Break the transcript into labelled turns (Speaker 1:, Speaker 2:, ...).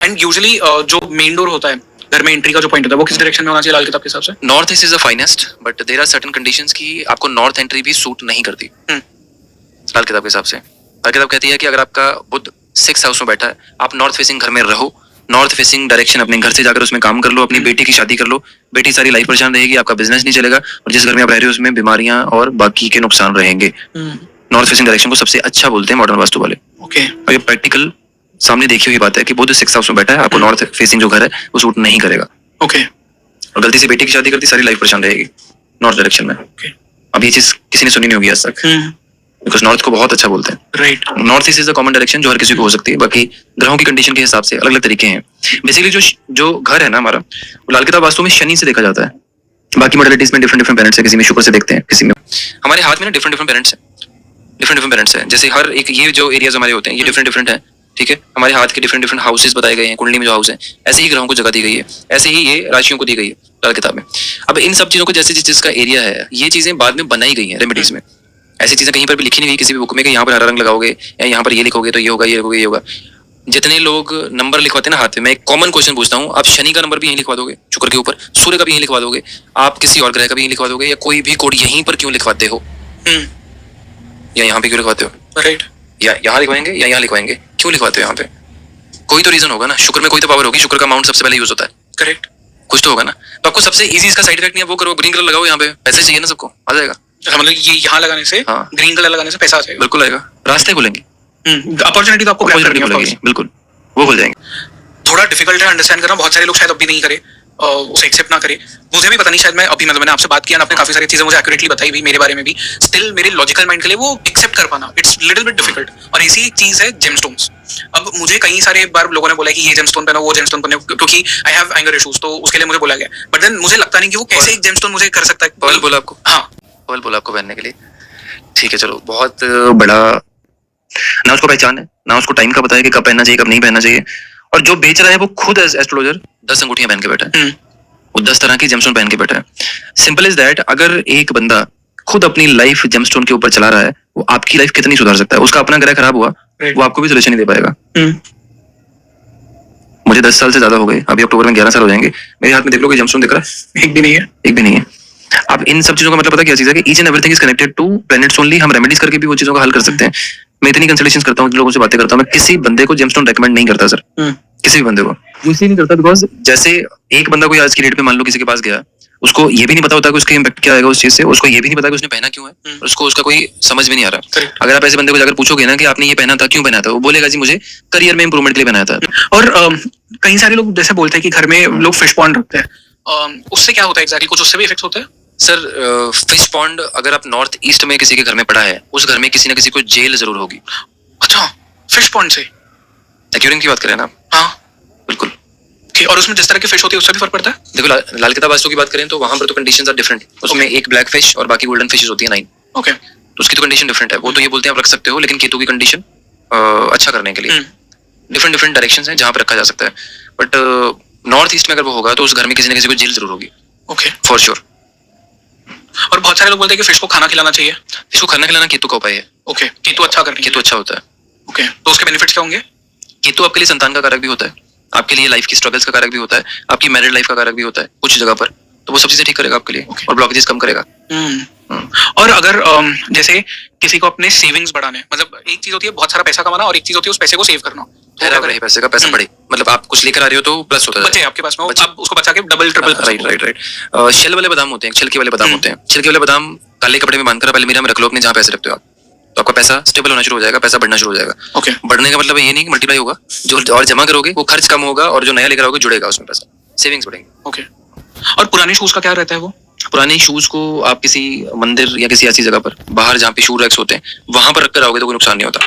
Speaker 1: And usually जो main door होता है घर में एंट्री का जो पॉइंट होता है वो किस डायरेक्शन में होना चाहिए लाल किताब के हिसाब से?
Speaker 2: North east is the finest, but there are certain conditions कि आपको नॉर्थ एंट्री भी सूट नहीं करती लाल किताब के हिसाब से। लाल किताब कहती है कि अगर आपका बुध 6th हाउस में बैठा है, आप नॉर्थ फेसिंग घर में रहो, नॉर्थ फेसिंग डायरेक्शन अपने घर से जाकर उसमें काम कर लो, अपनी बेटी की शादी कर लो, बेटी सारी लाइफ परेशान रहेगी, आपका बिजनेस नहीं चलेगा, और जिस घर में आप रह रहे हो उसमें बीमारियां और बाकी के नुकसान रहेंगे। नॉर्थ फेसिंग डायरेक्शन को सबसे अच्छा बोलते हैं मॉडर्न वास्तु वाले।
Speaker 1: ओके।
Speaker 2: और ये प्रैक्टिकल सामने देखी हुई बात है कि बुध 6th हाउस में बैठा है, आपको नॉर्थ फेसिंग जो घर है वो सूट नहीं करेगा।
Speaker 1: ओके।
Speaker 2: और गलती से बेटी की शादी करती, सारी लाइफ परेशान रहेगी नॉर्थ डायरेक्शन में।
Speaker 1: ओके।
Speaker 2: अब ये चीज किसी ने सुनी नहीं होगी आज तक, बिकॉज नॉर्थ को बहुत अच्छा बोलते हैं।
Speaker 1: Right.
Speaker 2: North east is the common direction जो हर किसी को हो सकती है, बाकी ग्रहों की कंडीशन के हिसाब से अलग अलग तरीके हैं। बेसिकली जो घर है ना हमारा, वो लाल किताब वास्तु में शनि से देखा जाता है। बाकी मॉडलिटीज में डिफरेंट प्लैनेट्स है, किसी में शुक्र से देखते हैं, किसी में हमारे हाथ में ना डिफरेंट प्लैनेट्स है। जैसे हर एक ये जो एरियाज हमारे होते हैं ये डिफरेंट है, ठीक है। हमारे हाथ के डिफरेंट हाउसेस बताए गए हैं, कुंडली में जो हाउस है, ऐसे ही ग्रहों को जगह दी गई है, ऐसे ही ये राशियों को दी गई है लाल किताब में। अब इन सब चीजों को जैसे जिस चीज का एरिया है, ये चीजें बाद में बनाई गई हैं रेमेडीज में। ऐसी चीजें कहीं पर भी लिखी नहीं हुई किसी भी बुक में कि यहाँ पर हरा रंग लगाओगे या यहाँ पर ये लिखोगे तो ये होगा, ये होगा, ये होगा। जितने लोग नंबर लिखवाते हैं ना हाथ में, मैं एक कॉमन क्वेश्चन पूछता हूँ, आप शनि का नंबर भी यहीं लिखवा दोगे शुक्र के ऊपर, सूर्य का भी यहीं लिखवा दोगे, आप किसी और ग्रह का भी यहीं लिखवा दोगे, या कोई भी कोड यहीं पर क्यों लिखवाते हो, या यहाँ पे क्यों लिखवाते हो?
Speaker 1: राइट।
Speaker 2: या यहाँ लिखवाएंगे या यहाँ लिखवाएंगे, क्यों लिखवाते हो यहाँ पे? कोई तो रीजन होगा ना, शुक्र में कोई तो पावर होगी, शुक्र का अमाउंट सबसे पहले यूज होता है।
Speaker 1: करेक्ट।
Speaker 2: कुछ तो होगा ना। तो आपको सबसे इजी इसका साइड इफेक्ट नहीं है, वो करो, ग्रीन कलर लगाओ यहाँ पे, पैसे चाहिए ना सबको, आ जाएगा।
Speaker 1: मतलब ये यहाँ लगाने से, ग्रीन कलर लगाने से पैसा आ जाएगा।
Speaker 2: बिल्कुल आएगा, रास्ते खुलेंगे,
Speaker 1: अपॉर्चुनिटी तो आपको ग्रैब करनी है,
Speaker 2: बिल्कुल वो खुल जाएंगे।
Speaker 1: थोड़ा डिफिकल्ट है अंडरस्टैंड करना, बहुत सारे लोग शायद अभी नहीं करे, उसे एक्सेप्ट ना करे। मुझे भी पता नहीं, शायद मैं अभी मतलब मैंने आपसे बात किया ना, आपने काफी सारी चीजें मुझे एक्यूरेटली बताई भी मेरे बारे में भी, स्टिल मेरे लॉजिकल माइंड के लिए वो एक्सेप्ट कर पाना इट्स लिटिल बिट डिफिकल्ट। और ऐसी एक चीज है जेमस्टोन्स। अब मुझे कई सारे बार लोगों ने बोला कि ये जेमस्टोन पहनो, वो जेमस्टोन पहनो, क्योंकि आई हैव एंगर इश्यूज, तो उसके लिए मुझे बोला गया। बट देन मुझे लगता नहीं कि वो कैसे एक जेमस्टोन मुझे कर सकता है।
Speaker 2: पर्ल बोला आपको?
Speaker 1: हाँ,
Speaker 2: पर्ल बोला आपको पहनने के लिए, ठीक है, चलो। बहुत बड़ा ना उसको पहचान है, ना उसको टाइम का पता है कि कब पहनना चाहिए, कब नहीं पहनना चाहिए। और जो बेच रहा है वो खुद एस्ट्रोलॉजर 10 अंगूठियां पहन के बैठा है, वो 10 तरह की जेमस्टोन पहन के बैठा है। सिंपल इज दैट, अगर एक बंदा खुद अपनी लाइफ जेमस्टोन के ऊपर चला रहा है, वो आपकी लाइफ कितनी सुधार सकता है। उसका अपना ग्रह खराब हुआ, वो आपको भी सोल्यूशन नहीं दे पाएगा। मुझे 10 साल से ज्यादा हो गए, अभी अक्टूबर में 11 साल हो जाएंगे। मेरे हाथ में देख लो कि जेमस्टोन दिख रहा है? एक भी नहीं है, एक भी नहीं है। अब इन सब चीजों का मतलब पता क्या चीज है कि each and everything is connected to planets only. हम रेमेडीज करके भी वो चीजों का हल कर सकते हैं। मैं इतनी कंसल्टेशंस करता हूँ, लोगों से बातें करता हूँ, मैं किसी बंदे को जेमस्टोन रेकमेंड नहीं करता सर, किसी भी बंदे को इसलिए नहीं करता बिकॉज जैसे एक बंदा कोई आज की डेट में मान लो किसी के पास गया, उसको ये भी नहीं पता होता कि उसका इम्पैक्ट क्या आएगा उस चीज से, उसको ये भी नहीं पता कि उसने पहना क्यों है, उसको उसका कोई समझ भी नहीं आ रहा। अगर आप ऐसे बंदे को जाकर पूछोगे ना कि आपने ये पहना था, क्यों पहना था, वो बोलेगा जी मुझे करियर में इंप्रूवमेंट के लिए पहना था।
Speaker 1: और कई सारे लोग जैसे बोलते हैं कि घर में लोग फिश पॉन्ड रखते हैं, उससे क्या होता है एग्जैक्टली? कुछ उससे भी इफेक्ट होता है?
Speaker 2: सर फिश पॉन्ड अगर आप नॉर्थ ईस्ट में किसी के घर में पड़ा है, उस घर में किसी ना किसी को जेल जरूर होगी।
Speaker 1: अच्छा, फिश पॉन्ड से?
Speaker 2: एक्वेरियम की बात करें ना?
Speaker 1: हाँ
Speaker 2: बिल्कुल।
Speaker 1: और उसमें जिस तरह की फिश होती है उससे भी फर्क पड़ता है?
Speaker 2: देखो लाल किताब वास्तु की बात करें तो वहां पर तो कंडीशंस आर डिफरेंट। उसमें एक ब्लैक फिश और बाकी गोल्डन फिशेस होती है 9।
Speaker 1: ओके।
Speaker 2: तो उसकी तो कंडीशन डिफरेंट है। वो तो ये बोलते हैं आप रख सकते हो, लेकिन केतु की कंडीशन अच्छा करने के लिए डिफरेंट डायरेक्शंस हैं जहां पर रखा जा सकता है। बट नॉर्थ ईस्ट में अगर वो होगा तो उस घर में किसी न किसी को जेल जरूर होगी।
Speaker 1: Okay,
Speaker 2: for sure.
Speaker 1: और बहुत सारे लोग बोलते हैं कि फिश को खाना खिलाना चाहिए।
Speaker 2: फिश को खाना खिलाना केतु का उपाय है।
Speaker 1: ओके, केतु अच्छा करने,
Speaker 2: केतु अच्छा होता है।
Speaker 1: ओके, तो उसके बेनिफिट्स क्या होंगे?
Speaker 2: केतु आपके लिए संतान का कारक भी होता है, आपके लिए लाइफ की स्ट्रगल्स का कारक भी होता है, आपकी मैरिड लाइफ का कारक भी होता है कुछ जगह पर। तो वो सब चीजें ठीक करेगा आपके लिए और ब्लॉकेजेस कम करेगा।
Speaker 1: और अगर जैसे किसी को अपने सेविंग्स बढ़ाने, मतलब एक चीज होती है बहुत सारा पैसा कमाना और एक चीज होती है उस पैसे को सेव करना।
Speaker 2: ठहरा रहे पैसे का पैसा बढ़े, मतलब आप कुछ लेकर आ रहे हो तो प्लस होता है,
Speaker 1: बचे आपके पास में, आप उसको बचा के डबल ट्रिपल।
Speaker 2: राइट। शेल वाले बादाम होते हैं, छिलके वाले बादाम होते हैं। छिलके वाले बादाम काले कपड़े में बांधकर अलमीरा में रख लो अपने, जहाँ पैसे रखते हो आप, तो आपका पैसा स्टेबल होना शुरू हो जाएगा, पैसा बढ़ना शुरू हो जाएगा।
Speaker 1: ओके।
Speaker 2: बढ़ने का मतलब ये नहीं कि मल्टीप्लाई होगा, जो और जमा करोगे वो खर्च कम होगा और जो नया लेकर आओगे जुड़ेगा उसमें पैसा, सेविंग्स बढ़ेंगे।
Speaker 1: ओके। और पुराने शूज का क्या रहता है? वो
Speaker 2: पुराने शूज को आप किसी मंदिर या किसी ऐसी जगह पर बाहर जहाँ पे शू रैक्स होते हैं वहां पर रखकर आओगे तो कोई नुकसान नहीं होता।